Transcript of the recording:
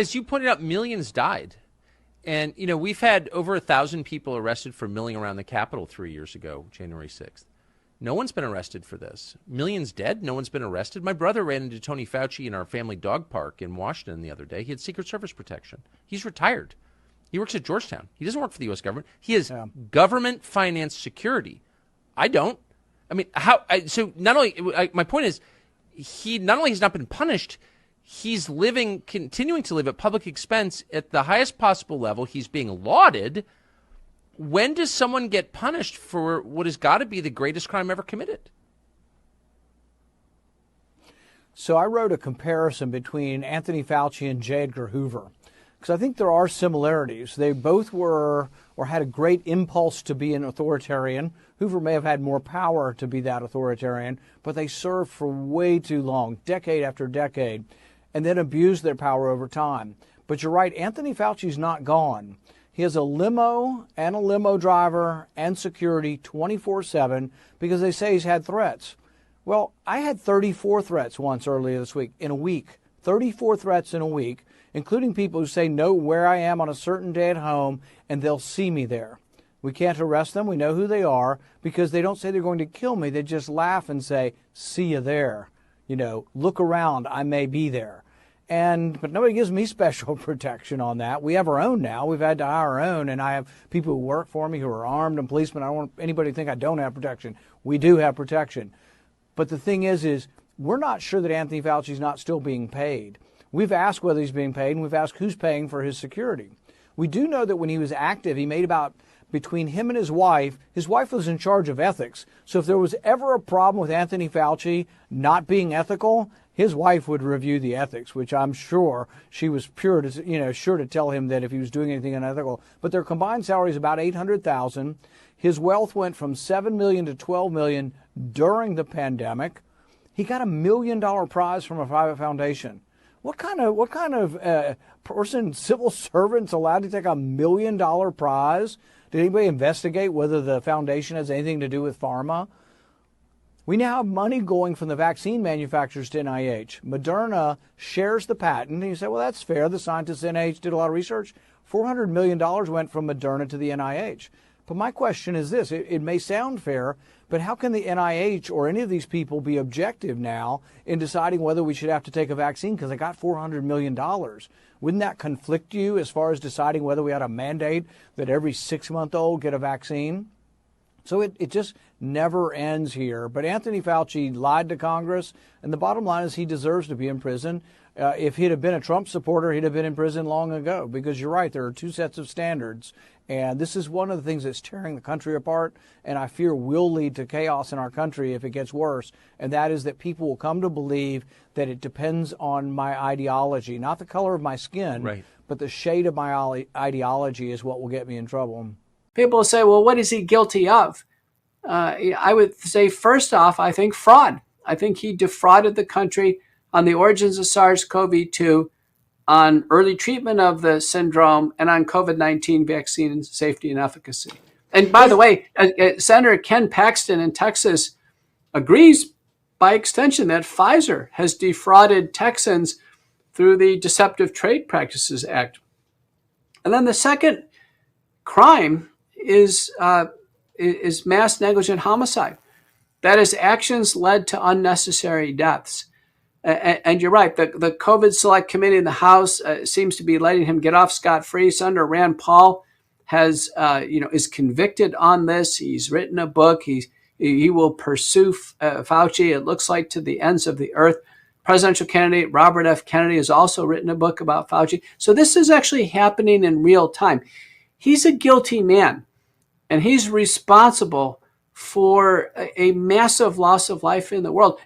As you pointed out, millions died. And, you know, we've had over 1,000 people arrested for milling around the Capitol 3 years ago, January 6th. No one's been arrested for this. Millions dead. No one's been arrested. My brother ran into Tony Fauci in our family dog park in Washington the other day. He had Secret Service protection. He's retired. He works at Georgetown. He doesn't work for the U.S. government. He has government-financed security. I don't. I mean, so not only, my point is, he not only has not been punished, he's continuing to live at public expense at the highest possible level. He's being lauded. When does someone get punished for what has got to be the greatest crime ever committed? So I wrote a comparison between Anthony Fauci and J. Edgar Hoover, because I think there are similarities. They both were or had a great impulse to be an authoritarian. Hoover may have had more power to be that authoritarian, but they served for way too long, decade after decade, and then abused their power over time. But you're right, Anthony Fauci's not gone. He has a limo and a limo driver and security 24/7 because they say he's had threats. Well, I had 34 threats once earlier this week, in a week. 34 threats in a week, including people who say know where I am on a certain day at home and they'll see me there. We can't arrest them. We know who they are because they don't say they're going to kill me. They just laugh and say, see you there. You know, look around. I may be there. But nobody gives me special protection on that. We have our own now. We've had to hire our own, and I have people who work for me who are armed and policemen. I don't want anybody to think I don't have protection. We do have protection. But the thing is we're not sure that Anthony Fauci's not still being paid. We've asked whether he's being paid, and we've asked who's paying for his security. We do know that when he was active, he made between him and his wife was in charge of ethics. So if there was ever a problem with Anthony Fauci not being ethical, his wife would review the ethics, which I'm sure she was sure to tell him that if he was doing anything unethical. But their combined salary is about $800,000. His wealth went from $7 million to $12 million during the pandemic. He got $1 million prize from a private foundation. What kind of person, civil servant's allowed to take $1 million prize? Did anybody investigate whether the foundation has anything to do with pharma? We now have money going from the vaccine manufacturers to NIH. Moderna shares the patent. And you say, well, that's fair. The scientists at NIH did a lot of research. $400 million went from Moderna to the NIH. But my question is this. It may sound fair, but how can the NIH or any of these people be objective now in deciding whether we should have to take a vaccine because they got $400 million? Wouldn't that conflict you as far as deciding whether we had a mandate that every 6-month-old get a vaccine? So it just never ends here. But Anthony Fauci lied to Congress, and the bottom line is he deserves to be in prison. If he'd have been a Trump supporter, he'd have been in prison long ago, because you're right, there are two sets of standards. And this is one of the things that's tearing the country apart, and I fear will lead to chaos in our country if it gets worse. And that is that people will come to believe that it depends on my ideology, not the color of my skin, right, but the shade of my ideology is what will get me in trouble. People say, well, what is he guilty of? I would say, first off, I think fraud. I think he defrauded the country on the origins of SARS-CoV-2, on early treatment of the syndrome, and on COVID-19 vaccine safety and efficacy. And by the way, Senator Ken Paxton in Texas agrees by extension that Pfizer has defrauded Texans through the Deceptive Trade Practices Act. And then the second crime is mass negligent homicide. That is, actions led to unnecessary deaths. And you're right, the COVID Select Committee in the House seems to be letting him get off scot-free. Senator Rand Paul is convicted on this. He's written a book. He will pursue Fauci, it looks like, to the ends of the earth. Presidential candidate Robert F. Kennedy has also written a book about Fauci. So this is actually happening in real time. He's a guilty man, and he's responsible for a massive loss of life in the world.